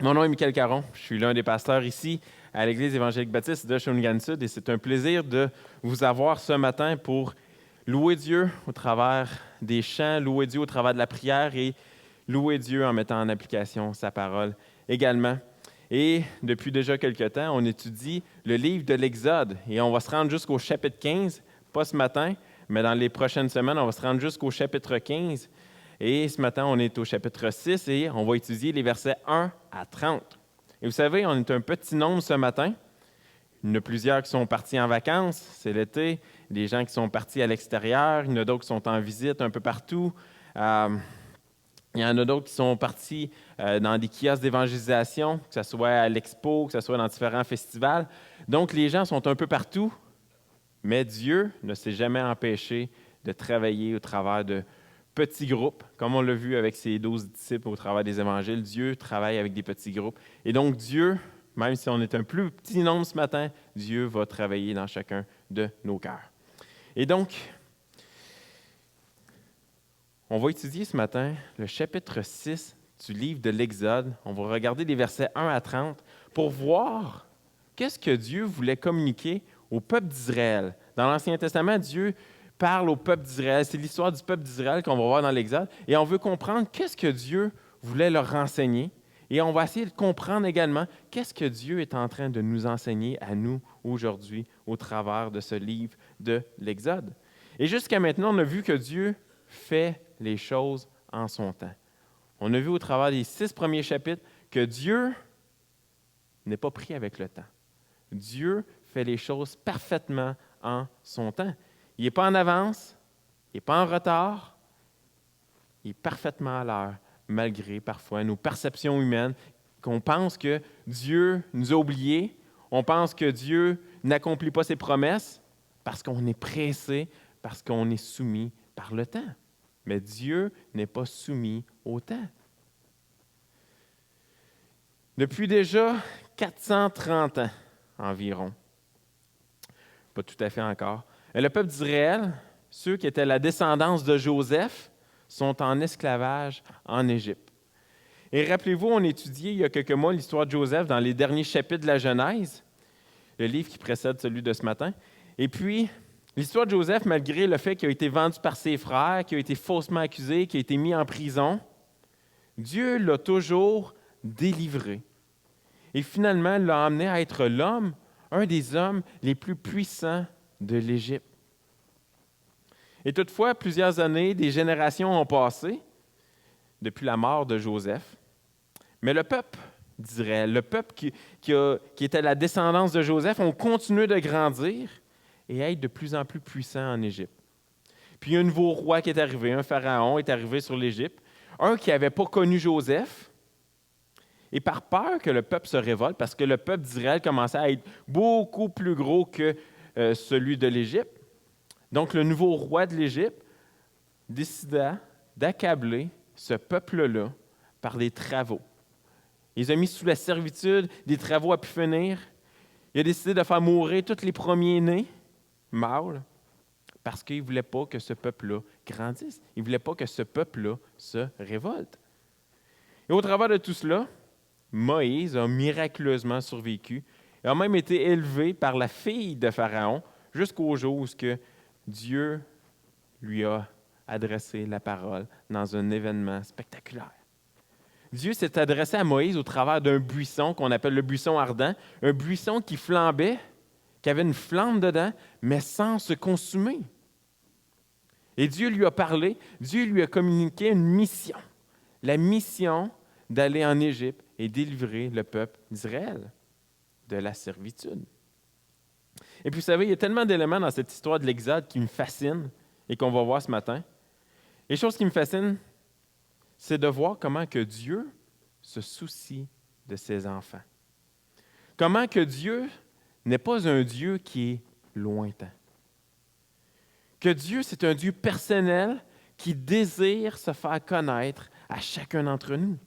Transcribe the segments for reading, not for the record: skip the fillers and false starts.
Mon nom est Michael Caron, je suis l'un des pasteurs ici à l'Église évangélique baptiste de Shawinigan-Sud et c'est un plaisir de vous avoir ce matin pour louer Dieu au travers des chants, louer Dieu au travers de la prière et louer Dieu en mettant en application sa parole également. Et depuis déjà quelques temps, on étudie le livre de l'Exode et on va se rendre jusqu'au chapitre 15, pas ce matin, mais dans les prochaines semaines, on va se rendre jusqu'au chapitre 15. Et ce matin, on est au chapitre 6 et on va étudier les versets 1 à 30. Et vous savez, on est un petit nombre ce matin. Il y en a plusieurs qui sont partis en vacances, c'est l'été, des gens qui sont partis à l'extérieur, il y en a d'autres qui sont en visite un peu partout. Il y en a d'autres qui sont partis dans des kiosques d'évangélisation, que ce soit à l'expo, que ce soit dans différents festivals. Donc, les gens sont un peu partout, mais Dieu ne s'est jamais empêché de travailler au travers de petits groupes, comme on l'a vu avec ses 12 disciples au travers des évangiles. Dieu travaille avec des petits groupes. Et donc, Dieu, même si on est un plus petit nombre ce matin, Dieu va travailler dans chacun de nos cœurs. Et donc, on va étudier ce matin le chapitre 6 du livre de l'Exode. On va regarder les versets 1 à 30 pour voir qu'est-ce que Dieu voulait communiquer au peuple d'Israël. Dans l'Ancien Testament, Dieu parle au peuple d'Israël. C'est l'histoire du peuple d'Israël qu'on va voir dans l'Exode. Et on veut comprendre qu'est-ce que Dieu voulait leur renseigner. Et on va essayer de comprendre également qu'est-ce que Dieu est en train de nous enseigner à nous aujourd'hui au travers de ce livre de l'Exode. Et jusqu'à maintenant, on a vu que Dieu fait les choses en son temps. On a vu au travers des 6 premiers chapitres que Dieu n'est pas pris avec le temps. Dieu fait les choses parfaitement en son temps. Il n'est pas en avance, il n'est pas en retard, il est parfaitement à l'heure, malgré parfois nos perceptions humaines, qu'on pense que Dieu nous a oubliés, on pense que Dieu n'accomplit pas ses promesses parce qu'on est pressé, parce qu'on est soumis par le temps. Mais Dieu n'est pas soumis au temps. Depuis déjà 430 ans environ, pas tout à fait encore, le peuple d'Israël, ceux qui étaient la descendance de Joseph, sont en esclavage en Égypte. Et rappelez-vous, on a étudié il y a quelques mois l'histoire de Joseph dans les derniers chapitres de la Genèse, le livre qui précède celui de ce matin. Et puis, l'histoire de Joseph, malgré le fait qu'il a été vendu par ses frères, qu'il a été faussement accusé, qu'il a été mis en prison, Dieu l'a toujours délivré. Et finalement, l'a amené à être l'homme, un des hommes les plus puissants de l'Égypte. Et toutefois, plusieurs années, des générations ont passé depuis la mort de Joseph. Mais le peuple d'Israël, le peuple qui était la descendance de Joseph, ont continué de grandir et à être de plus en plus puissants en Égypte. Puis il y a un nouveau roi qui est arrivé, un pharaon est arrivé sur l'Égypte, un qui n'avait pas connu Joseph. Et par peur que le peuple se révolte, parce que le peuple d'Israël commençait à être beaucoup plus gros que celui de l'Égypte, donc le nouveau roi de l'Égypte décida d'accabler ce peuple-là par des travaux. Il les a mis sous la servitude, des travaux à pu finir. Il a décidé de faire mourir tous les premiers-nés mâles parce qu'il ne voulait pas que ce peuple-là grandisse. Il ne voulait pas que ce peuple-là se révolte. Et au travers de tout cela, Moïse a miraculeusement survécu et a même été élevé par la fille de Pharaon jusqu'au jour où Dieu lui a adressé la parole dans un événement spectaculaire. Dieu s'est adressé à Moïse au travers d'un buisson qu'on appelle le buisson ardent, un buisson qui flambait, qui avait une flamme dedans, mais sans se consumer. Et Dieu lui a parlé, Dieu lui a communiqué une mission, la mission d'aller en Égypte et délivrer le peuple d'Israël de la servitude. Et puis, vous savez, il y a tellement d'éléments dans cette histoire de l'Exode qui me fascinent et qu'on va voir ce matin. Et chose qui me fascine, c'est de voir comment que Dieu se soucie de ses enfants. Comment que Dieu n'est pas un Dieu qui est lointain. Que Dieu, c'est un Dieu personnel qui désire se faire connaître à chacun d'entre nous.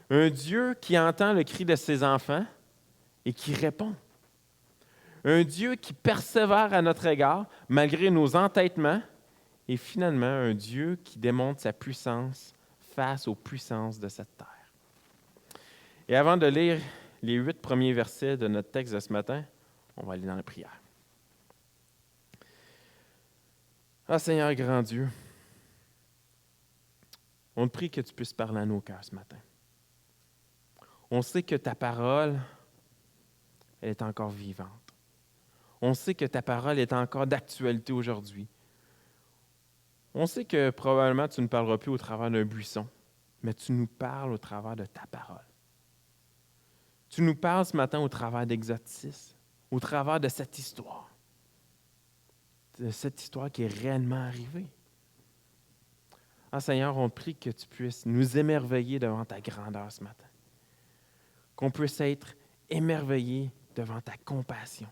Un Dieu qui entend le cri de ses enfants et qui répond. Un Dieu qui persévère à notre égard malgré nos entêtements et finalement un Dieu qui démontre sa puissance face aux puissances de cette terre. Et avant de lire les 8 premiers versets de notre texte de ce matin, on va aller dans la prière. Ah Seigneur grand Dieu, on te prie que tu puisses parler à nos cœurs ce matin. On sait que ta parole, elle est encore vivante. On sait que ta parole est encore d'actualité aujourd'hui. On sait que probablement tu ne parleras plus au travers d'un buisson, mais tu nous parles au travers de ta parole. Tu nous parles ce matin au travers d'Exode 6, au travers de cette histoire qui est réellement arrivée. Ah Seigneur, on te prie que tu puisses nous émerveiller devant ta grandeur ce matin, qu'on puisse être émerveillé devant ta compassion,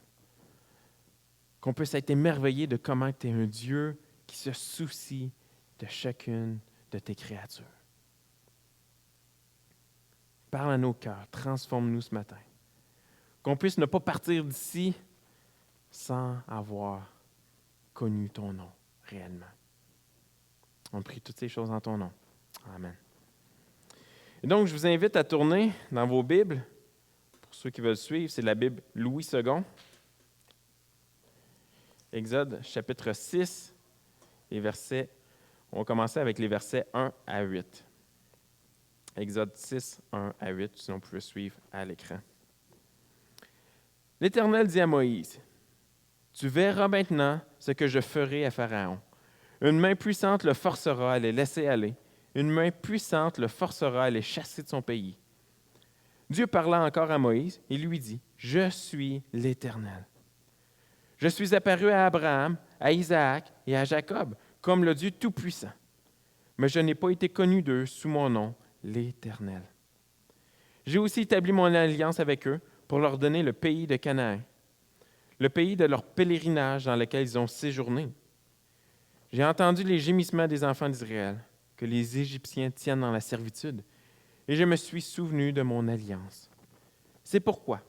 qu'on puisse être émerveillé de comment tu es un Dieu qui se soucie de chacune de tes créatures. Parle à nos cœurs, transforme-nous ce matin. Qu'on puisse ne pas partir d'ici sans avoir connu ton nom réellement. On prie toutes ces choses en ton nom. Amen. Et donc, je vous invite à tourner dans vos Bibles. Pour ceux qui veulent suivre, c'est la Bible Louis II. Exode chapitre 6, les versets. On va commencer avec les versets 1 à 8. Exode 6, 1 à 8, sinon on peut suivre à l'écran. L'Éternel dit à Moïse, « Tu verras maintenant ce que je ferai à Pharaon. Une main puissante le forcera à les laisser aller. Une main puissante le forcera à les chasser de son pays. » Dieu parla encore à Moïse et lui dit, « Je suis l'Éternel. Je suis apparu à Abraham, à Isaac et à Jacob, comme le Dieu Tout-Puissant. Mais je n'ai pas été connu d'eux sous mon nom, l'Éternel. J'ai aussi établi mon alliance avec eux pour leur donner le pays de Canaan, le pays de leur pèlerinage dans lequel ils ont séjourné. J'ai entendu les gémissements des enfants d'Israël, que les Égyptiens tiennent dans la servitude, et je me suis souvenu de mon alliance. C'est pourquoi,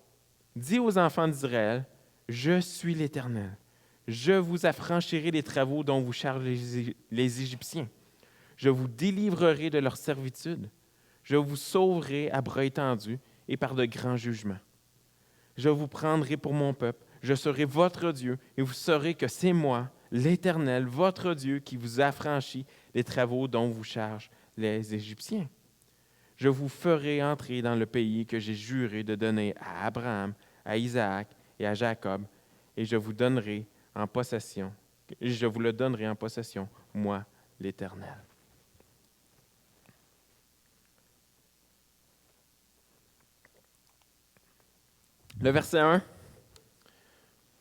dis aux enfants d'Israël, je suis l'Éternel. Je vous affranchirai des travaux dont vous chargent les Égyptiens. Je vous délivrerai de leur servitude. Je vous sauverai à bras étendus et par de grands jugements. Je vous prendrai pour mon peuple. Je serai votre Dieu et vous saurez que c'est moi, l'Éternel, votre Dieu, qui vous affranchit des travaux dont vous chargent les Égyptiens. Je vous ferai entrer dans le pays que j'ai juré de donner à Abraham, à Isaac et à Jacob, et je vous le donnerai en possession, moi, l'Éternel. Le verset 1,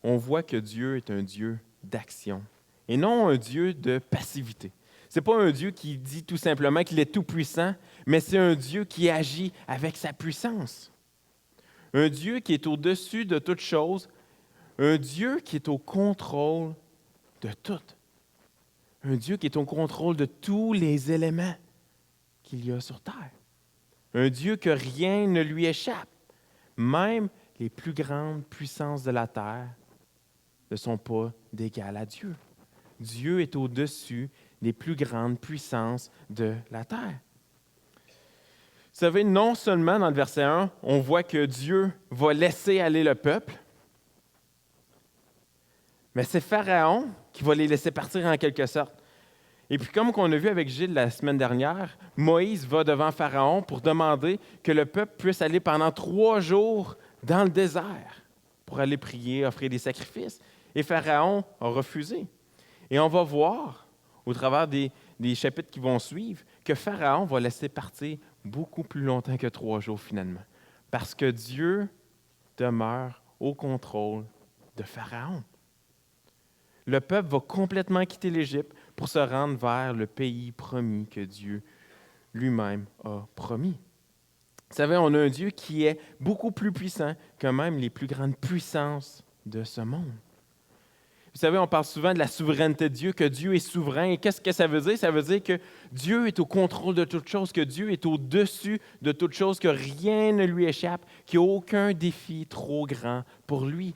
on voit que Dieu est un Dieu d'action et non un Dieu de passivité. Ce n'est pas un Dieu qui dit tout simplement qu'il est tout-puissant, mais c'est un Dieu qui agit avec sa puissance. Un Dieu qui est au-dessus de toutes choses, un Dieu qui est au contrôle de tout. Un Dieu qui est au contrôle de tous les éléments qu'il y a sur terre. Un Dieu que rien ne lui échappe. Même les plus grandes puissances de la terre ne sont pas d'égal à Dieu. Dieu est au-dessus des plus grandes puissances de la terre. Vous savez, non seulement dans le verset 1, on voit que Dieu va laisser aller le peuple, mais c'est Pharaon qui va les laisser partir en quelque sorte. Et puis, comme on a vu avec Gilles la semaine dernière, Moïse va devant Pharaon pour demander que le peuple puisse aller pendant 3 jours dans le désert pour aller prier, offrir des sacrifices. Et Pharaon a refusé. Et on va voir, au travers des chapitres qui vont suivre, que Pharaon va laisser partir beaucoup plus longtemps que 3 jours finalement. Parce que Dieu demeure au contrôle de Pharaon. Le peuple va complètement quitter l'Égypte pour se rendre vers le pays promis que Dieu lui-même a promis. Vous savez, on a un Dieu qui est beaucoup plus puissant que même les plus grandes puissances de ce monde. Vous savez, on parle souvent de la souveraineté de Dieu, que Dieu est souverain. Et qu'est-ce que ça veut dire? Ça veut dire que Dieu est au contrôle de toutes choses, que Dieu est au-dessus de toutes choses, que rien ne lui échappe, qu'il n'y a aucun défi trop grand pour lui.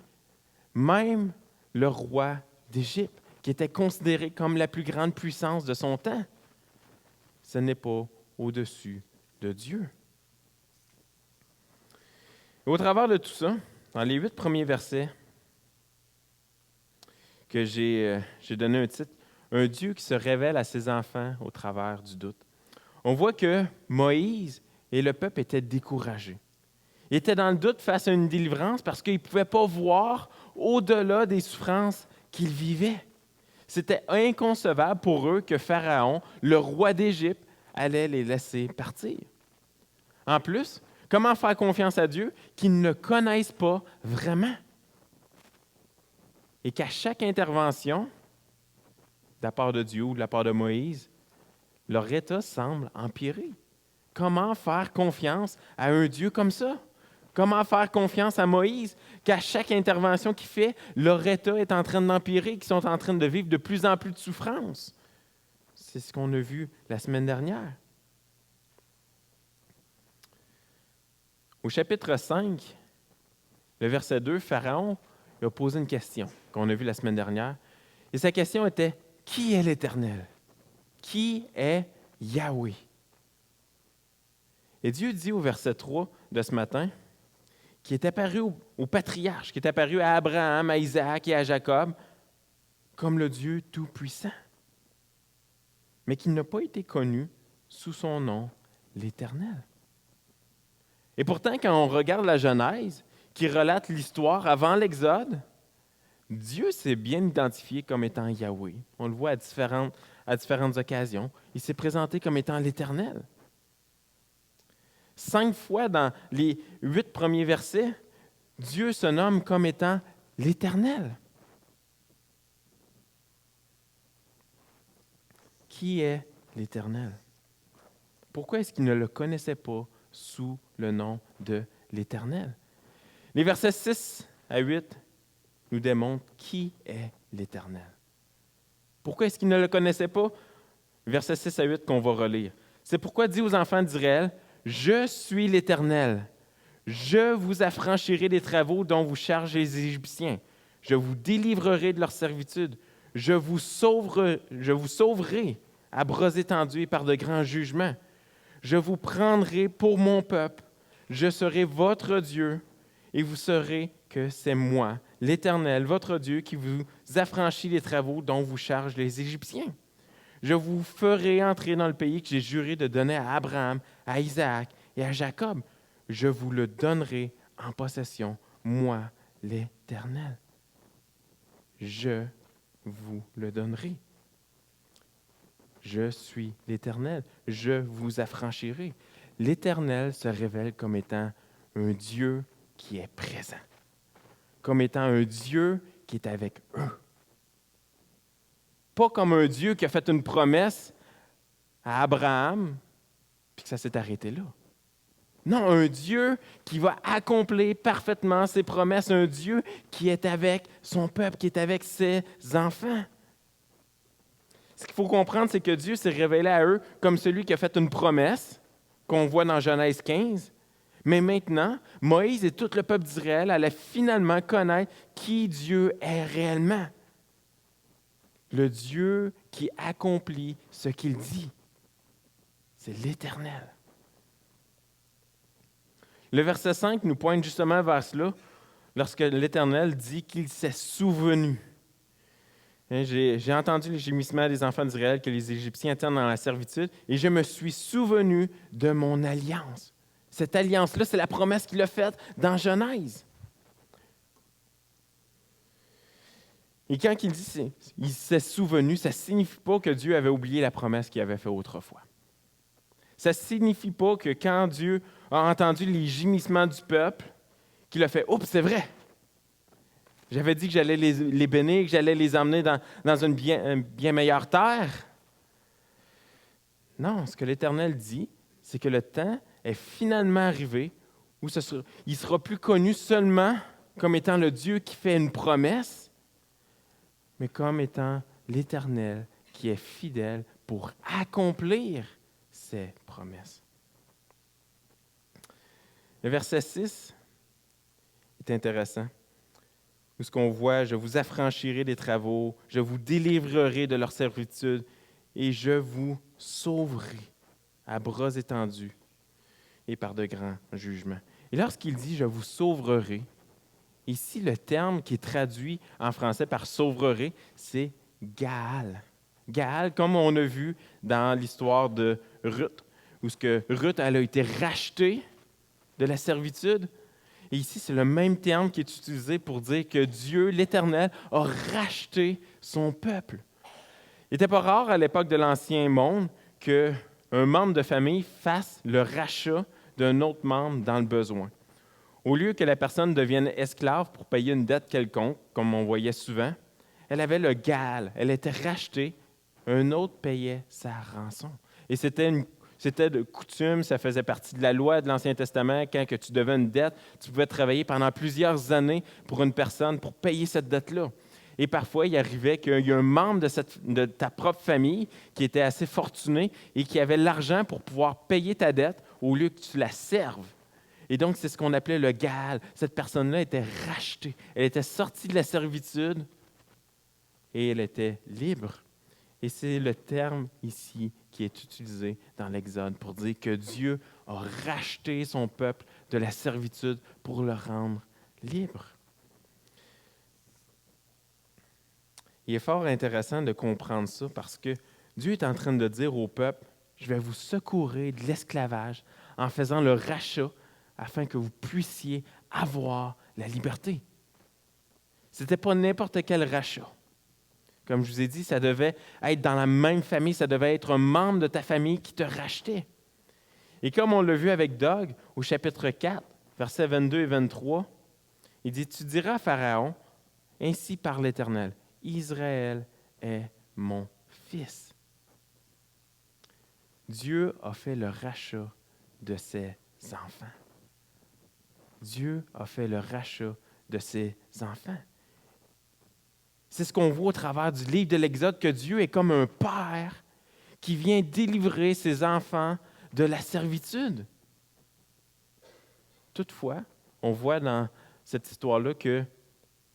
Même le roi d'Égypte, qui était considéré comme la plus grande puissance de son temps, ce n'est pas au-dessus de Dieu. Au travers de tout ça, dans les 8 premiers versets que j'ai donné un titre, « Un Dieu qui se révèle à ses enfants au travers du doute », on voit que Moïse et le peuple étaient découragés. Ils étaient dans le doute face à une délivrance parce qu'ils ne pouvaient pas voir au-delà des souffrances qu'ils vivaient. C'était inconcevable pour eux que Pharaon, le roi d'Égypte, allait les laisser partir. En plus, comment faire confiance à Dieu qu'ils ne connaissent pas vraiment? Et qu'à chaque intervention, de la part de Dieu ou de la part de Moïse, leur état semble empirer. Comment faire confiance à un Dieu comme ça? Comment faire confiance à Moïse qu'à chaque intervention qu'il fait, leur état est en train d'empirer, qu'ils sont en train de vivre de plus en plus de souffrance? C'est ce qu'on a vu la semaine dernière. Au chapitre 5, le verset 2, Pharaon a posé une question qu'on a vue la semaine dernière. Et sa question était, « Qui est l'Éternel? Qui est Yahweh? » Et Dieu dit au verset 3 de ce matin, qui est apparu aux patriarches, qui est apparu à Abraham, à Isaac et à Jacob, comme le Dieu Tout-Puissant, mais qui n'a pas été connu sous son nom, l'Éternel. Et pourtant, quand on regarde la Genèse, qui relate l'histoire avant l'Exode, Dieu s'est bien identifié comme étant Yahweh. On le voit à différentes occasions. Il s'est présenté comme étant l'Éternel. 5 fois dans les 8 premiers versets, Dieu se nomme comme étant l'Éternel. Qui est l'Éternel? Pourquoi est-ce qu'il ne le connaissait pas sous le nom de l'Éternel? Les versets 6 à 8 nous démontrent qui est l'Éternel. Pourquoi est-ce qu'il ne le connaissait pas? Versets 6 à 8 qu'on va relire. C'est pourquoi dit aux enfants d'Israël, « Je suis l'Éternel. Je vous affranchirai des travaux dont vous chargez les Égyptiens. Je vous délivrerai de leur servitude. Je vous sauverai à bras étendus et par de grands jugements. Je vous prendrai pour mon peuple. Je serai votre Dieu et vous saurez que c'est moi, l'Éternel, votre Dieu, qui vous affranchit des travaux dont vous chargent les Égyptiens. Je vous ferai entrer dans le pays que j'ai juré de donner à Abraham, à Isaac et à Jacob. Je vous le donnerai en possession, moi, l'Éternel. Je vous le donnerai. Je suis l'Éternel. Je vous affranchirai. L'Éternel se révèle comme étant un Dieu qui est présent, comme étant un Dieu qui est avec eux. Pas comme un Dieu qui a fait une promesse à Abraham, puis que ça s'est arrêté là. Non, un Dieu qui va accomplir parfaitement ses promesses, un Dieu qui est avec son peuple, qui est avec ses enfants. Ce qu'il faut comprendre, c'est que Dieu s'est révélé à eux comme celui qui a fait une promesse, qu'on voit dans Genèse 15, mais maintenant, Moïse et tout le peuple d'Israël allaient finalement connaître qui Dieu est réellement. Le Dieu qui accomplit ce qu'il dit. C'est l'Éternel. Le verset 5 nous pointe justement vers cela, lorsque l'Éternel dit qu'il s'est souvenu. J'ai entendu les gémissements des enfants d'Israël que les Égyptiens étaient dans la servitude, et je me suis souvenu de mon alliance. Cette alliance-là, c'est la promesse qu'il a faite dans Genèse. Et quand il dit qu'il s'est souvenu, ça ne signifie pas que Dieu avait oublié la promesse qu'il avait faite autrefois. Ça ne signifie pas que quand Dieu a entendu les gémissements du peuple, qu'il a fait « Oups, c'est vrai! J'avais dit que j'allais les bénir, que j'allais les emmener dans une bien meilleure terre. » Non, ce que l'Éternel dit, c'est que le temps est finalement arrivé où il sera plus connu seulement comme étant le Dieu qui fait une promesse, mais comme étant l'Éternel qui est fidèle pour accomplir ses promesses. Le verset 6 est intéressant. Où ce qu'on voit, « Je vous affranchirai des travaux, je vous délivrerai de leur servitude et je vous sauverai à bras étendus et par de grands jugements. » Et lorsqu'il dit « je vous sauverai », ici, le terme qui est traduit en français par « sauverai », c'est « Gaal ». Gaal, comme on a vu dans l'histoire de Ruth, où ce que Ruth elle a été rachetée de la servitude. Et ici, c'est le même terme qui est utilisé pour dire que Dieu, l'Éternel, a racheté son peuple. Il n'était pas rare à l'époque de l'Ancien Monde qu'un membre de famille fasse le rachat d'un autre membre dans le besoin. Au lieu que la personne devienne esclave pour payer une dette quelconque, comme on voyait souvent, elle avait le Gaal, elle était rachetée, un autre payait sa rançon. Et c'était de coutume, ça faisait partie de la loi de l'Ancien Testament. Quand que tu devais une dette, tu pouvais travailler pendant plusieurs années pour une personne pour payer cette dette-là. Et parfois, il arrivait qu'il y a un membre de ta propre famille qui était assez fortuné et qui avait l'argent pour pouvoir payer ta dette au lieu que tu la serves. Et donc, c'est ce qu'on appelait le Gaal. Cette personne-là était rachetée. Elle était sortie de la servitude et elle était libre. Et c'est le terme ici qui est utilisé dans l'Exode pour dire que Dieu a racheté son peuple de la servitude pour le rendre libre. Il est fort intéressant de comprendre ça parce que Dieu est en train de dire au peuple, je vais vous secourir de l'esclavage en faisant le rachat afin que vous puissiez avoir la liberté. Ce n'était pas n'importe quel rachat. Comme je vous ai dit, ça devait être dans la même famille, ça devait être un membre de ta famille qui te rachetait. Et comme on l'a vu avec Doug, au chapitre 4, versets 22 et 23, il dit, « Tu diras à Pharaon, ainsi parle l'Éternel, Israël est mon fils. » Dieu a fait le rachat de ses enfants. Dieu a fait le rachat de ses enfants. C'est ce qu'on voit au travers du livre de l'Exode, que Dieu est comme un père qui vient délivrer ses enfants de la servitude. Toutefois, on voit dans cette histoire-là que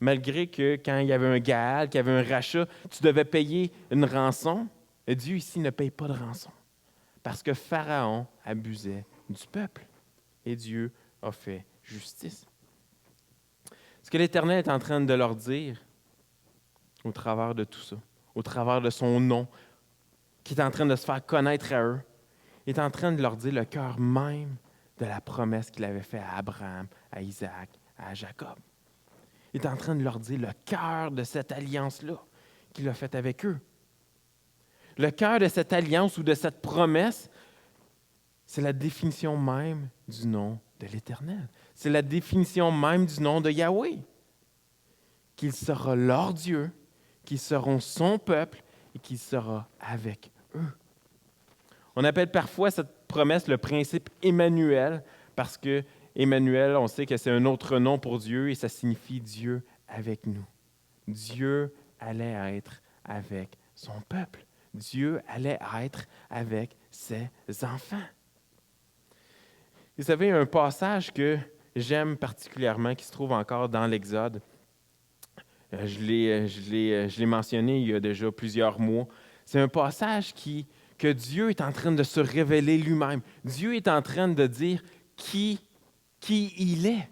malgré que quand il y avait un Gaal, qu'il y avait un rachat, tu devais payer une rançon, Dieu ici ne paye pas de rançon parce que Pharaon abusait du peuple et Dieu a fait justice. Ce que l'Éternel est en train de leur dire au travers de tout ça, au travers de son nom, qui est en train de se faire connaître à eux, il est en train de leur dire le cœur même de la promesse qu'il avait faite à Abraham, à Isaac, à Jacob. Il est en train de leur dire le cœur de cette alliance-là qu'il a faite avec eux. Le cœur de cette alliance ou de cette promesse, c'est la définition même du nom de l'Éternel. C'est la définition même du nom de Yahweh. Qu'il sera leur Dieu, qu'ils seront son peuple et qu'il sera avec eux. On appelle parfois cette promesse le principe Emmanuel parce que Emmanuel, on sait que c'est un autre nom pour Dieu et ça signifie Dieu avec nous. Dieu allait être avec son peuple. Dieu allait être avec ses enfants. Vous savez, un passage que j'aime particulièrement qui se trouve encore dans l'Exode. Je l'ai mentionné il y a déjà plusieurs mois. C'est un passage que Dieu est en train de se révéler lui-même. Dieu est en train de dire qui il est.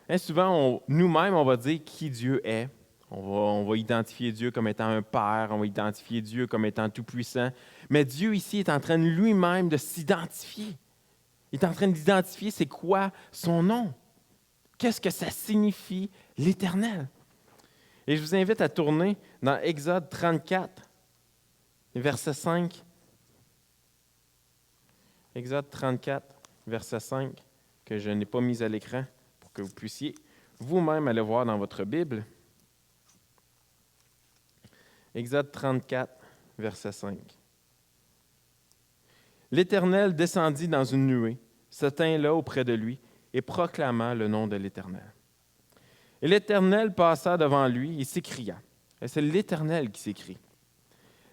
Hein, souvent, nous-mêmes, on va dire qui Dieu est. On va identifier Dieu comme étant un Père, on va identifier Dieu comme étant tout-puissant. Mais Dieu ici est en train lui-même de s'identifier. Il est en train d'identifier c'est quoi son nom. Qu'est-ce que ça signifie l'Éternel? Et je vous invite à tourner dans Exode 34, verset 5. Exode 34, verset 5, que je n'ai pas mis à l'écran pour que vous puissiez vous-même aller voir dans votre Bible. Exode 34, verset 5. L'Éternel descendit dans une nuée, se tint là auprès de lui et proclama le nom de l'Éternel. Et l'Éternel passa devant lui et s'écria. Et c'est l'Éternel qui s'écrie.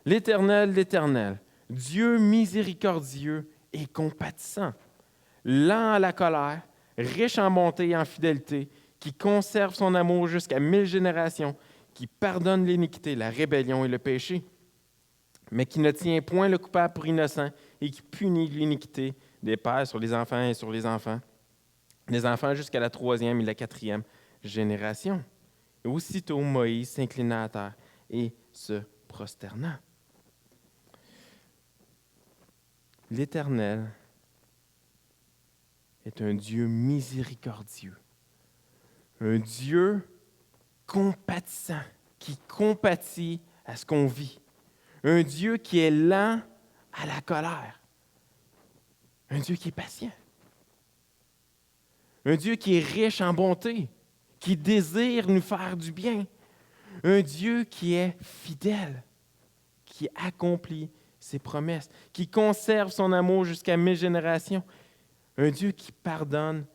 L'Éternel, l'Éternel, Dieu miséricordieux et compatissant, lent à la colère, riche en bonté et en fidélité, qui conserve son amour jusqu'à 1000 générations, qui pardonne l'iniquité, la rébellion et le péché, mais qui ne tient point le coupable pour innocent et qui punit l'iniquité des pères sur les enfants et sur les enfants, les enfants jusqu'à la 3e et la 4e génération. Et aussitôt, Moïse s'inclina à terre et se prosterna. L'Éternel est un Dieu miséricordieux, un Dieu compatissant, qui compatit à ce qu'on vit, un Dieu qui est lent à la colère, un Dieu qui est patient, un Dieu qui est riche en bonté, qui désire nous faire du bien, un Dieu qui est fidèle, qui accomplit ses promesses, qui conserve son amour jusqu'à 1000 générations, un Dieu qui pardonne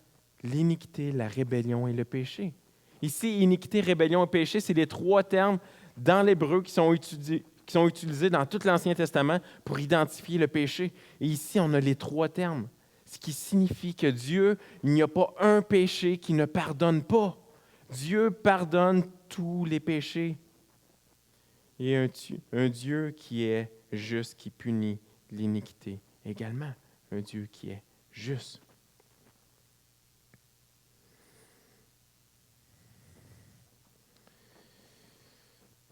l'iniquité, la rébellion et le péché. Ici, iniquité, rébellion et péché, c'est les 3 termes dans l'hébreu qui sont utilisés dans tout l'Ancien Testament pour identifier le péché. Et ici, on a les 3 termes, ce qui signifie que Dieu, il n'y a pas un péché qui ne pardonne pas. Dieu pardonne tous les péchés. Et un Dieu qui est juste, qui punit l'iniquité également. Un Dieu qui est juste.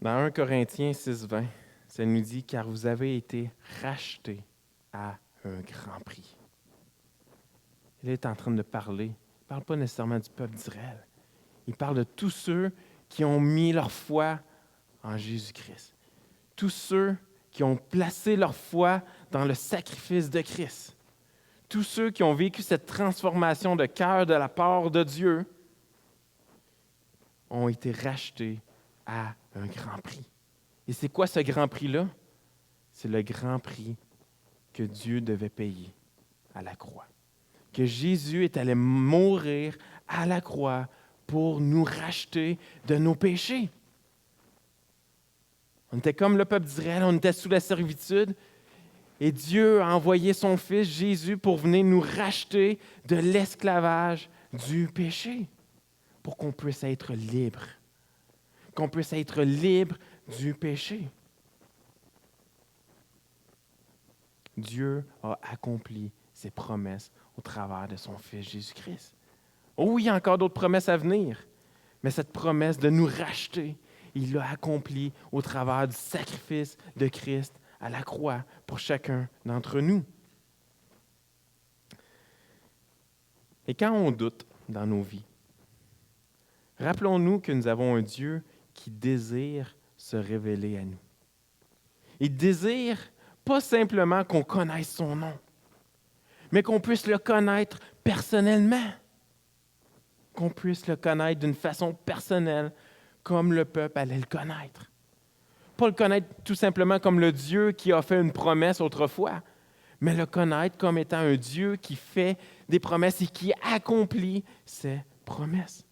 Dans 1 Corinthiens 6,20, ça nous dit « Car vous avez été rachetés à un grand prix ». Il est en train de parler. Il ne parle pas nécessairement du peuple d'Israël. Il parle de tous ceux qui ont mis leur foi en Jésus-Christ. Tous ceux qui ont placé leur foi dans le sacrifice de Christ. Tous ceux qui ont vécu cette transformation de cœur de la part de Dieu ont été rachetés à un grand prix. Et c'est quoi ce grand prix-là? C'est le grand prix que Dieu devait payer à la croix. Que Jésus est allé mourir à la croix pour nous racheter de nos péchés. On était comme le peuple d'Israël, on était sous la servitude, et Dieu a envoyé son Fils Jésus pour venir nous racheter de l'esclavage du péché, pour qu'on puisse être libre, qu'on puisse être libre du péché. Dieu a accompli ses promesses au travers de son Fils Jésus-Christ. Oh, il y a encore d'autres promesses à venir, mais cette promesse de nous racheter, il l'a accomplie au travers du sacrifice de Christ à la croix pour chacun d'entre nous. Et quand on doute dans nos vies, rappelons-nous que nous avons un Dieu qui désire se révéler à nous. Il désire pas simplement qu'on connaisse son nom, mais qu'on puisse le connaître personnellement, qu'on puisse le connaître d'une façon personnelle, comme le peuple allait le connaître. Pas le connaître tout simplement comme le Dieu qui a fait une promesse autrefois, mais le connaître comme étant un Dieu qui fait des promesses et qui accomplit ses promesses.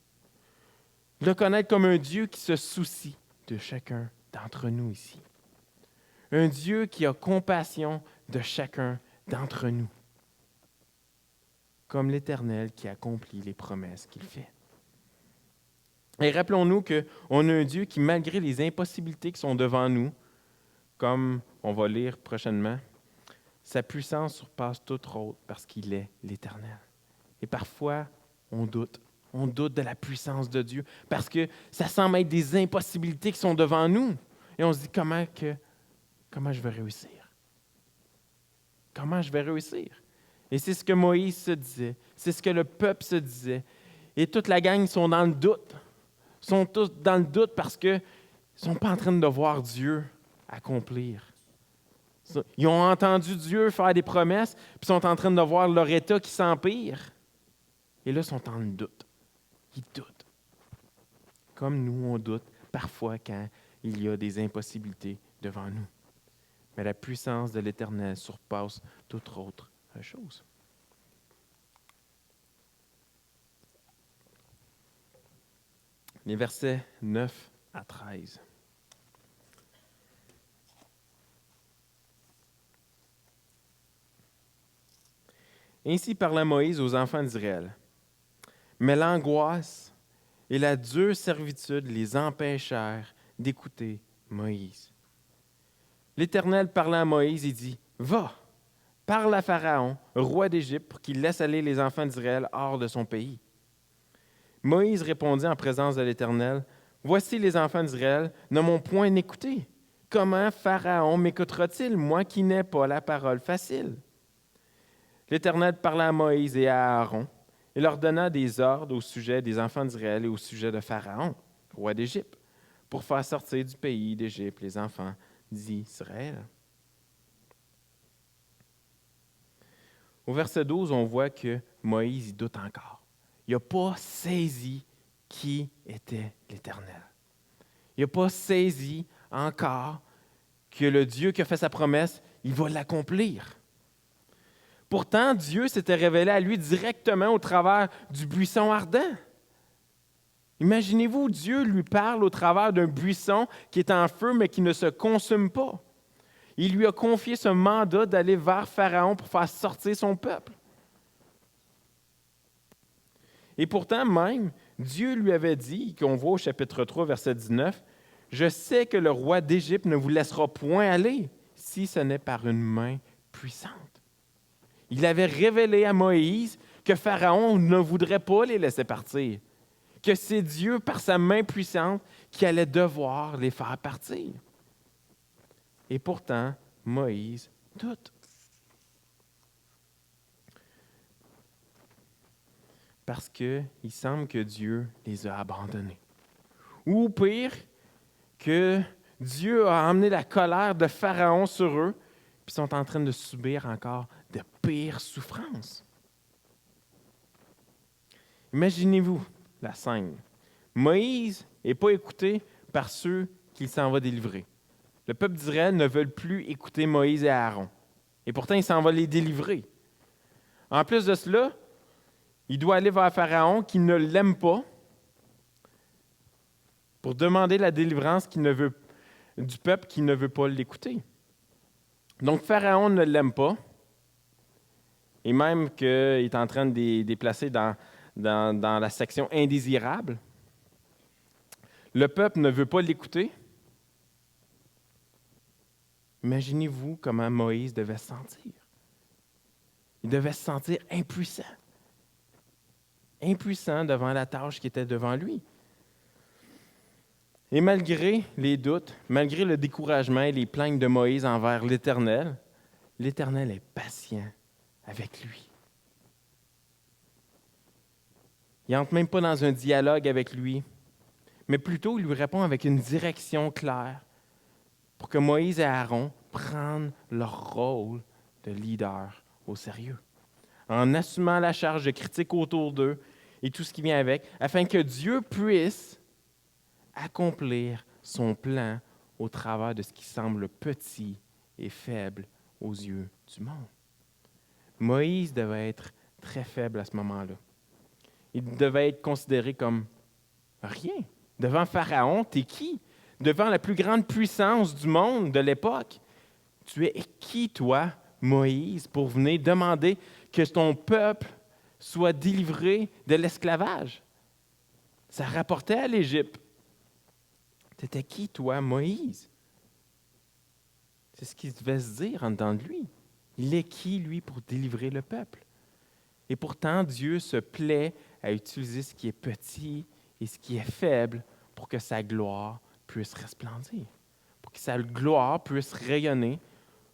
Le connaître comme un Dieu qui se soucie de chacun d'entre nous ici. Un Dieu qui a compassion de chacun d'entre nous, comme l'Éternel qui accomplit les promesses qu'il fait. Et rappelons-nous qu'on a un Dieu qui, malgré les impossibilités qui sont devant nous, comme on va lire prochainement, sa puissance surpasse toute autre parce qu'il est l'Éternel. Et parfois, on doute. On doute de la puissance de Dieu parce que ça semble être des impossibilités qui sont devant nous. Et on se dit, comment je vais réussir? Comment je vais réussir? Et c'est ce que Moïse se disait. C'est ce que le peuple se disait. Et toute la gang sont dans le doute. Ils sont tous dans le doute parce qu'ils ne sont pas en train de voir Dieu accomplir. Ils ont entendu Dieu faire des promesses, puis sont en train de voir leur état qui s'empire. Et là, ils sont dans le doute. Ils doutent. Comme nous, on doute parfois quand il y a des impossibilités devant nous. Mais la puissance de l'Éternel surpasse toute autre chose. Les versets 9 à 13. Ainsi parla Moïse aux enfants d'Israël. Mais l'angoisse et la dure servitude les empêchèrent d'écouter Moïse. L'Éternel parla à Moïse et dit, « Va, parle à Pharaon, roi d'Égypte, pour qu'il laisse aller les enfants d'Israël hors de son pays. » Moïse répondit en présence de l'Éternel, « Voici les enfants d'Israël ne m'ont point écouté. Comment Pharaon m'écoutera-t-il, moi qui n'ai pas la parole facile? » L'Éternel parla à Moïse et à Aaron et leur donna des ordres au sujet des enfants d'Israël et au sujet de Pharaon, roi d'Égypte, pour faire sortir du pays d'Égypte les enfants d'Israël. Au verset 12, on voit que Moïse y doute encore. Il n'a pas saisi qui était l'Éternel. Il n'a pas saisi encore que le Dieu qui a fait sa promesse, il va l'accomplir. Pourtant, Dieu s'était révélé à lui directement au travers du buisson ardent. Imaginez-vous, Dieu lui parle au travers d'un buisson qui est en feu, mais qui ne se consume pas. Il lui a confié ce mandat d'aller vers Pharaon pour faire sortir son peuple. Et pourtant, même, Dieu lui avait dit, qu'on voit au chapitre 3, verset 19, « Je sais que le roi d'Égypte ne vous laissera point aller, si ce n'est par une main puissante. » Il avait révélé à Moïse que Pharaon ne voudrait pas les laisser partir, que c'est Dieu, par sa main puissante, qui allait devoir les faire partir. Et pourtant, Moïse doute. Parce qu'il semble que Dieu les a abandonnés. Ou pire, que Dieu a emmené la colère de Pharaon sur eux, puis sont en train de subir encore de pires souffrances. Imaginez-vous la scène. Moïse n'est pas écouté par ceux qu'il s'en va délivrer. Le peuple d'Israël ne veut plus écouter Moïse et Aaron. Et pourtant, il s'en va les délivrer. En plus de cela, il doit aller vers Pharaon qui ne l'aime pas pour demander la délivrance du peuple qui ne veut pas l'écouter. Donc, Pharaon ne l'aime pas, et même qu'il est en train de les déplacer dans la section indésirable. Le peuple ne veut pas l'écouter. Imaginez-vous comment Moïse devait se sentir. Il devait se sentir impuissant. Impuissant devant la tâche qui était devant lui. Et malgré les doutes, malgré le découragement et les plaintes de Moïse envers l'Éternel, l'Éternel est patient avec lui. Il n'entre même pas dans un dialogue avec lui, mais plutôt il lui répond avec une direction claire pour que Moïse et Aaron prennent leur rôle de leader au sérieux, en assumant la charge de critique autour d'eux et tout ce qui vient avec, afin que Dieu puisse accomplir son plan au travers de ce qui semble petit et faible aux yeux du monde. Moïse devait être très faible à ce moment-là. Il devait être considéré comme rien. Devant Pharaon, t'es qui? Devant la plus grande puissance du monde de l'époque, tu es qui, toi, Moïse, pour venir demander que ton peuple soit délivré de l'esclavage? Ça rapportait à l'Égypte. T'étais qui, toi, Moïse? C'est ce qu'il devait se dire en dedans de lui. Il est qui, lui, pour délivrer le peuple? Et pourtant, Dieu se plaît à utiliser ce qui est petit et ce qui est faible pour que sa gloire puisse resplendir, pour que sa gloire puisse rayonner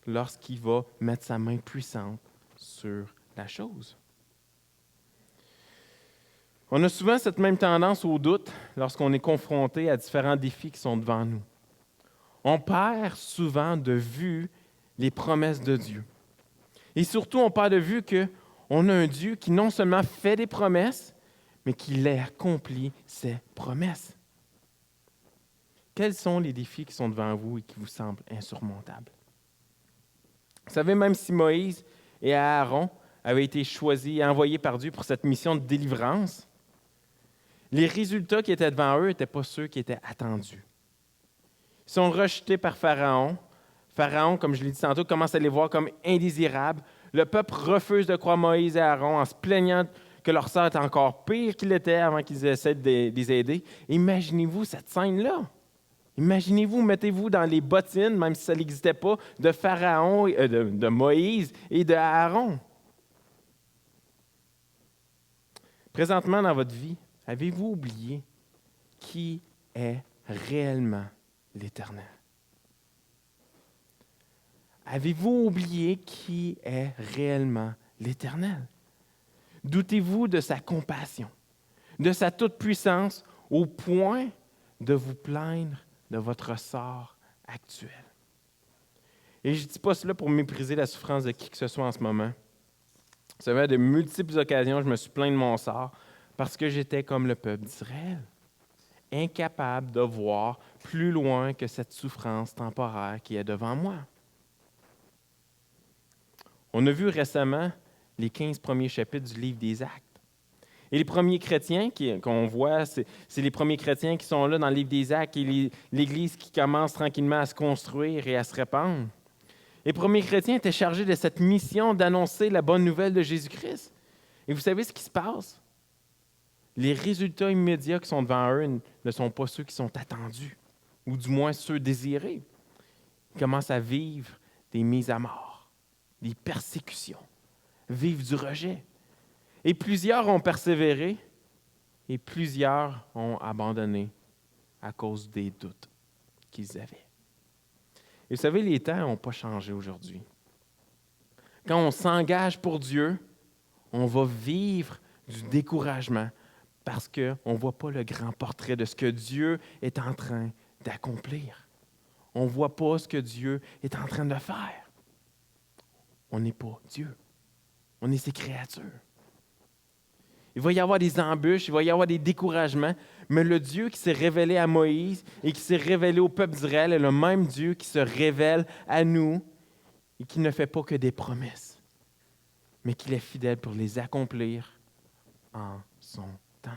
lorsqu'il va mettre sa main puissante sur la chose. On a souvent cette même tendance au doute lorsqu'on est confronté à différents défis qui sont devant nous. On perd souvent de vue les promesses de Dieu. Et surtout, on perd de vue qu'on a un Dieu qui non seulement fait des promesses, mais qui accomplit ses promesses. Quels sont les défis qui sont devant vous et qui vous semblent insurmontables? Vous savez, même si Moïse et Aaron avaient été choisis et envoyés par Dieu pour cette mission de délivrance, les résultats qui étaient devant eux n'étaient pas ceux qui étaient attendus. Ils sont rejetés par Pharaon. Pharaon, comme je l'ai dit tantôt, commence à les voir comme indésirables. Le peuple refuse de croire Moïse et Aaron en se plaignant que leur sœur est encore pire qu'il était avant qu'ils essaient de les aider. Imaginez-vous cette scène-là. Imaginez-vous, mettez-vous dans les bottines, même si ça n'existait pas, de Pharaon, de Moïse et de Aaron. Présentement dans votre vie, avez-vous oublié qui est réellement l'Éternel? Avez-vous oublié qui est réellement l'Éternel? Doutez-vous de sa compassion, de sa toute-puissance, au point de vous plaindre de votre sort actuel? Et je ne dis pas cela pour mépriser la souffrance de qui que ce soit en ce moment. Vous savez, à de multiples occasions, je me suis plaint de mon sort parce que j'étais comme le peuple d'Israël, incapable de voir plus loin que cette souffrance temporaire qui est devant moi. On a vu récemment les 15 premiers chapitres du livre des Actes. Et les premiers chrétiens qu'on voit, c'est les premiers chrétiens qui sont là dans le livre des Actes et l'Église qui commence tranquillement à se construire et à se répandre. Les premiers chrétiens étaient chargés de cette mission d'annoncer la bonne nouvelle de Jésus-Christ. Et vous savez ce qui se passe? Les résultats immédiats qui sont devant eux ne sont pas ceux qui sont attendus, ou du moins ceux désirés. Ils commencent à vivre des mises à mort, des persécutions, vivre du rejet. Et plusieurs ont persévéré et plusieurs ont abandonné à cause des doutes qu'ils avaient. Et vous savez, les temps n'ont pas changé aujourd'hui. Quand on s'engage pour Dieu, on va vivre du découragement parce qu'on ne voit pas le grand portrait de ce que Dieu est en train d'accomplir. On ne voit pas ce que Dieu est en train de faire. On n'est pas Dieu. On est ses créatures. Il va y avoir des embûches, il va y avoir des découragements, mais le Dieu qui s'est révélé à Moïse et qui s'est révélé au peuple d'Israël est le même Dieu qui se révèle à nous et qui ne fait pas que des promesses, mais qu'il est fidèle pour les accomplir en son temps.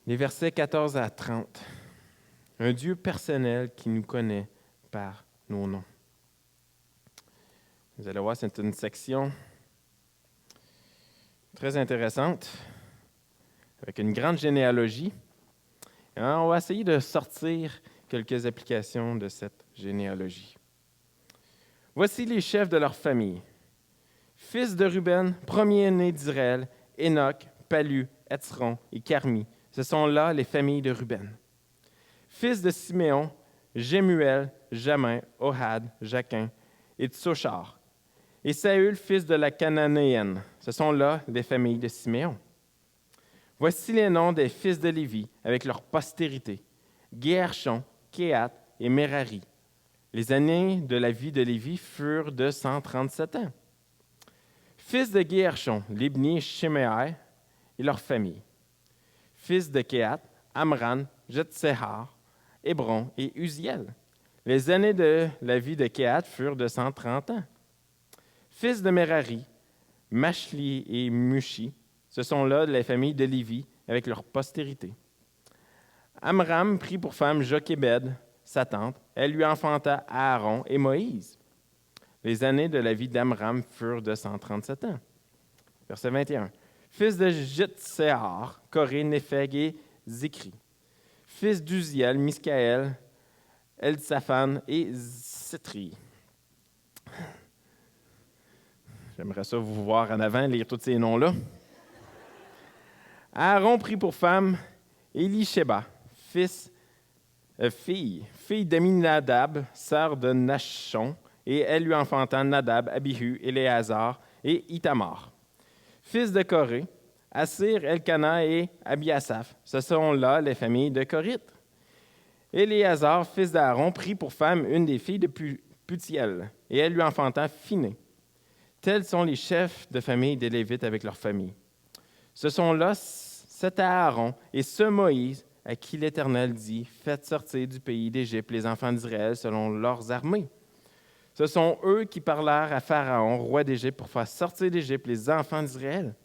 Les versets 14 à 30. Un Dieu personnel qui nous connaît par nos noms. Vous allez voir, c'est une section très intéressante, avec une grande généalogie. Alors, on va essayer de sortir quelques applications de cette généalogie. Voici les chefs de leur famille. Fils de Ruben, premier-né d'Israël, Enoch, Palu, Hetzron et Carmi. Ce sont là les familles de Ruben. Fils de Siméon, Jémuel, Jamin, Ohad, Jaquin et Tsochar. Et Saül, fils de la Cananéenne. Ce sont là les familles de Siméon. Voici les noms des fils de Lévi avec leur postérité. Guershon, Kéhat et Merari. Les années de la vie de Lévi furent de 137 ans. Fils de Guershon, Libni, Shimei et leurs familles. Fils de Kéhat, Amran, Jetsehar, Hébron et Uziel. Les années de la vie de Kéhat furent de 130 ans. Fils de Merari, Machli et Mushi, ce sont là les familles de Lévi avec leur postérité. Amram prit pour femme Jochébed, sa tante. Elle lui enfanta Aaron et Moïse. Les années de la vie d'Amram furent de 137 ans. Verset 21. Fils de Jitsehar, Coré, Népheg et Zikri. Fils d'Uziel, Miskaël, Eltsaphan et Zitri. J'aimerais ça vous voir en avant, lire tous ces noms-là. Aaron prit pour femme Élisheba, fille d'Aminadab, sœur de Nachshon, et elle lui enfanta Nadab, Abihu, Éléazar et Itamar. Fils de Coré, Assir, Elkana et Abiasaph. Ce sont là les familles de Corite. Éléazar, fils d'Aaron, prit pour femme une des filles de Putiel, et elle lui enfanta Phiné. Tels sont les chefs de famille des Lévites avec leurs familles. Ce sont là cet Aaron et ce Moïse à qui l'Éternel dit « Faites sortir du pays d'Égypte les enfants d'Israël selon leurs armées. » Ce sont eux qui parlèrent à Pharaon, roi d'Égypte, pour faire sortir d'Égypte les enfants d'Israël.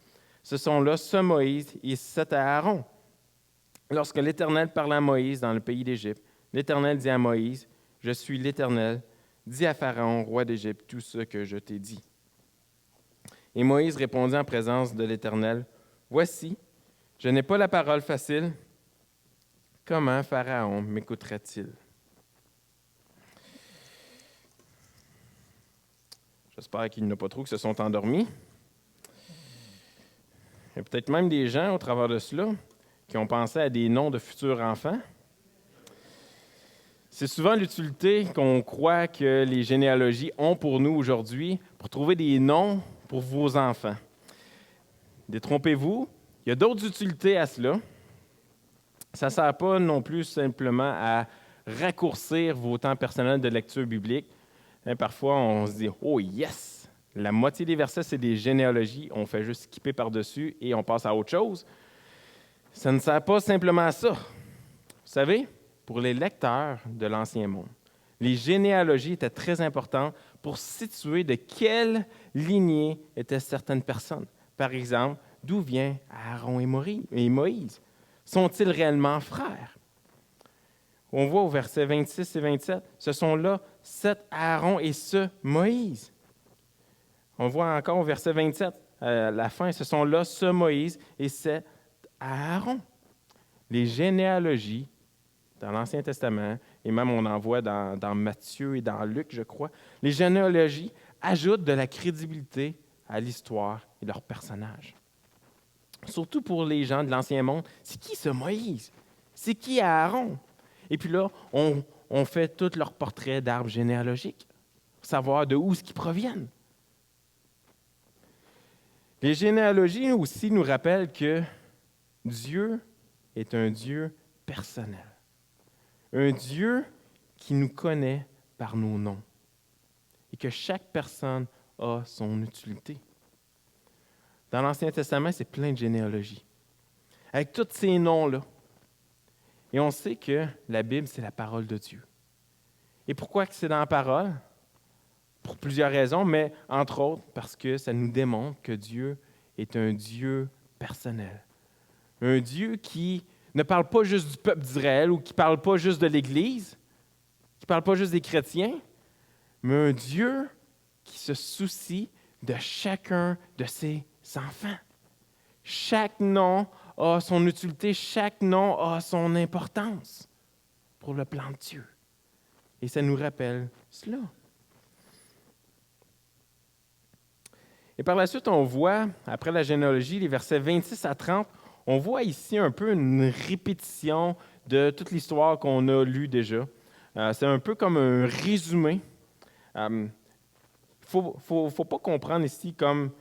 Ce sont là ce Moïse et cet Aaron. Lorsque l'Éternel parla à Moïse dans le pays d'Égypte, l'Éternel dit à Moïse « Je suis l'Éternel, dis à Pharaon, roi d'Égypte, tout ce que je t'ai dit. » Et Moïse répondit en présence de l'Éternel, « Voici, je n'ai pas la parole facile, comment Pharaon m'écoutera-t-il? J'espère qu'il n'y en a pas trop qui se sont endormis. Il y a peut-être même des gens, au travers de cela, qui ont pensé à des noms de futurs enfants. C'est souvent l'utilité qu'on croit que les généalogies ont pour nous aujourd'hui pour trouver des noms pour vos enfants. Détrompez-vous, il y a d'autres utilités à cela. Ça ne sert pas non plus simplement à raccourcir vos temps personnels de lecture biblique. Parfois, on se dit « Oh yes! » La moitié des versets, c'est des généalogies. On fait juste skipper par-dessus et on passe à autre chose. Ça ne sert pas simplement à ça. Vous savez, pour les lecteurs de l'Ancien Monde, les généalogies étaient très importantes pour situer de quelle lignée étaient certaines personnes. Par exemple, d'où vient Aaron et Moïse? Sont-ils réellement frères? On voit au verset 26 et 27, ce sont là cet Aaron et ce Moïse. On voit encore au verset 27, à la fin, ce sont là ce Moïse et cet Aaron. Les généalogies dans l'Ancien Testament, et même on en voit dans Matthieu et dans Luc, je crois, les généalogies ajoutent de la crédibilité à l'histoire et leurs personnages. Surtout pour les gens de l'Ancien Monde, c'est qui ce Moïse? C'est qui Aaron? Et puis là, on fait tout leur portrait d'arbre généalogique, pour savoir de où est-ce qu'ils proviennent. Les généalogies aussi nous rappellent que Dieu est un Dieu personnel. Un Dieu qui nous connaît par nos noms. Et que chaque personne a son utilité. Dans l'Ancien Testament, c'est plein de généalogies. Avec tous ces noms-là. Et on sait que la Bible, c'est la parole de Dieu. Et pourquoi c'est dans la parole? Pour plusieurs raisons, mais entre autres parce que ça nous démontre que Dieu est un Dieu personnel. Un Dieu qui ne parle pas juste du peuple d'Israël ou qui ne parle pas juste de l'Église, qui ne parle pas juste des chrétiens, mais un Dieu qui se soucie de chacun de ses enfants. Chaque nom a son utilité, chaque nom a son importance pour le plan de Dieu. Et ça nous rappelle cela. Et par la suite, on voit, après la généalogie, les versets 26 à 30, on voit ici un peu une répétition de toute l'histoire qu'on a lue déjà. C'est un peu comme un résumé. Faut pas comprendre ici comme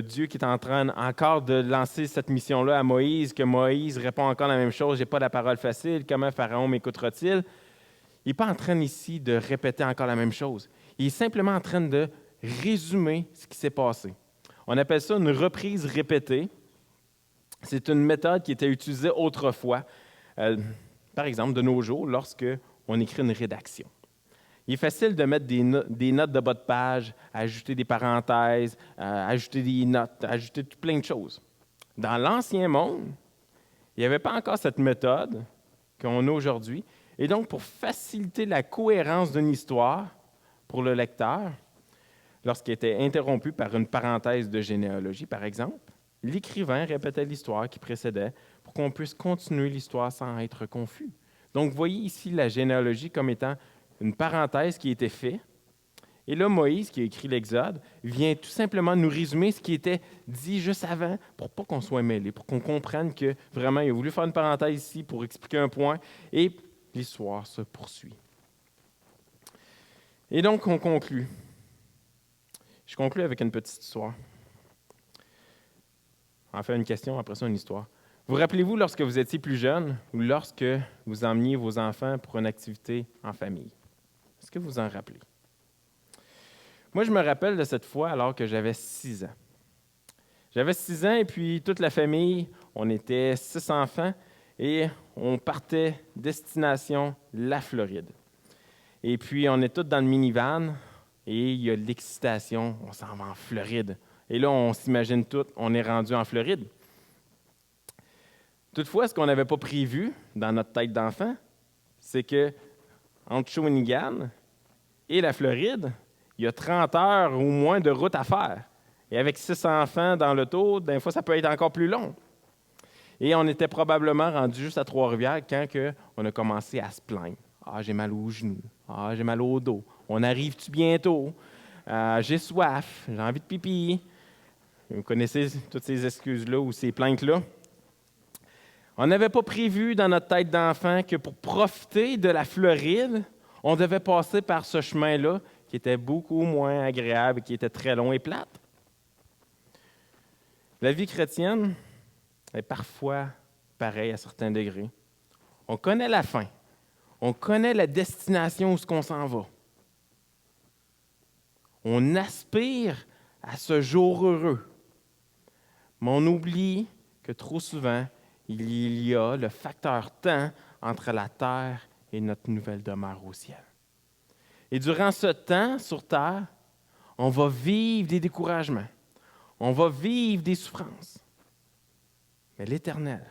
Dieu qui est en train encore de lancer cette mission-là à Moïse, que Moïse répond encore la même chose, « J'ai pas la parole facile, comment Pharaon m'écoutera-t-il? » Il n'est pas en train ici de répéter encore la même chose. Il est simplement en train de résumer ce qui s'est passé. On appelle ça une reprise répétée. C'est une méthode qui était utilisée autrefois, par exemple de nos jours, lorsque on écrit une rédaction. Il est facile de mettre des notes de bas de page, ajouter des parenthèses, ajouter des notes, ajouter plein de choses. Dans l'Ancien Monde, il n'y avait pas encore cette méthode qu'on a aujourd'hui. Et donc, pour faciliter la cohérence d'une histoire pour le lecteur, lorsqu'il était interrompu par une parenthèse de généalogie, par exemple, l'écrivain répétait l'histoire qui précédait pour qu'on puisse continuer l'histoire sans être confus. Donc, voyez ici la généalogie comme étant une parenthèse qui a été faite. Et là, Moïse, qui a écrit l'Exode, vient tout simplement nous résumer ce qui était dit juste avant pour pas qu'on soit mêlé, pour qu'on comprenne que vraiment, il a voulu faire une parenthèse ici pour expliquer un point et l'histoire se poursuit. Et donc, on conclut. Je conclue avec une petite histoire. Enfin, une question, après ça, une histoire. Vous rappelez-vous lorsque vous étiez plus jeune ou lorsque vous emmeniez vos enfants pour une activité en famille? Est-ce que vous en rappelez? Moi, je me rappelle de cette fois alors que j'avais 6 ans. J'avais 6 ans et puis toute la famille, on était 6 enfants et on partait destination la Floride. Et puis, on est tous dans le minivan et il y a l'excitation, on s'en va en Floride. Et là, on s'imagine tout, on est rendu en Floride. Toutefois, ce qu'on n'avait pas prévu dans notre tête d'enfant, c'est que entre Shawinigan et la Floride, il y a 30 heures ou moins de route à faire. Et avec 6 enfants dans l'auto, des fois, ça peut être encore plus long. Et on était probablement rendu juste à Trois-Rivières quand on a commencé à se plaindre. « Ah, j'ai mal aux genoux. Ah, j'ai mal au dos. On arrive-tu bientôt? J'ai soif. J'ai envie de pipi. » Vous connaissez toutes ces excuses-là ou ces plaintes-là. On n'avait pas prévu dans notre tête d'enfant que pour profiter de la Floride, on devait passer par ce chemin-là qui était beaucoup moins agréable, qui était très long et plate. La vie chrétienne est parfois pareille à certains degrés. On connaît la fin. On connaît la destination où on s'en va. On aspire à ce jour heureux. Mais on oublie que trop souvent, il y a le facteur temps entre la terre et notre nouvelle demeure au ciel. Et durant ce temps sur terre, on va vivre des découragements. On va vivre des souffrances. Mais l'Éternel,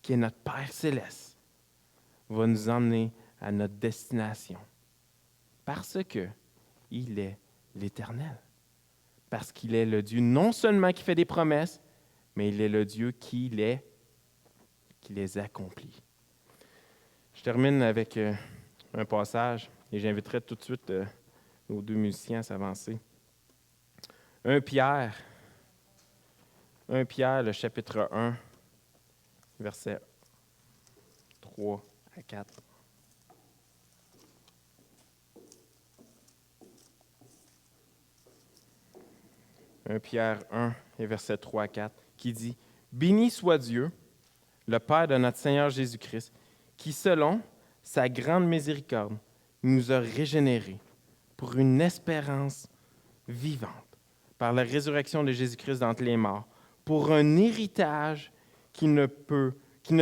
qui est notre Père céleste, va nous emmener à notre destination. Parce qu'il est l'Éternel. Parce qu'il est le Dieu non seulement qui fait des promesses, mais il est le Dieu qui les accomplit. Je termine avec un passage et j'inviterai tout de suite nos deux musiciens à s'avancer. 1 Pierre, le chapitre 1, versets 3 à 4. « 1 Pierre 1 et versets 3 à 4, qui dit « Béni soit Dieu, le Père de notre Seigneur Jésus-Christ, qui, selon sa grande miséricorde, nous a régénérés pour une espérance vivante par la résurrection de Jésus-Christ d'entre les morts, pour un héritage qui ne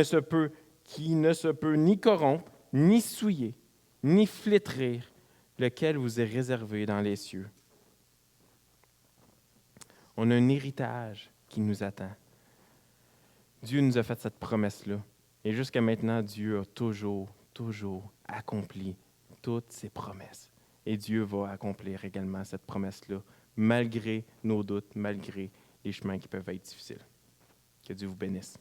se peut ni corrompre, ni souiller, ni flétrir, lequel vous est réservé dans les cieux. » On a un héritage qui nous attend. Dieu nous a fait cette promesse-là. Et jusqu'à maintenant, Dieu a toujours accompli toutes ses promesses. Et Dieu va accomplir également cette promesse-là, malgré nos doutes, malgré les chemins qui peuvent être difficiles. Que Dieu vous bénisse.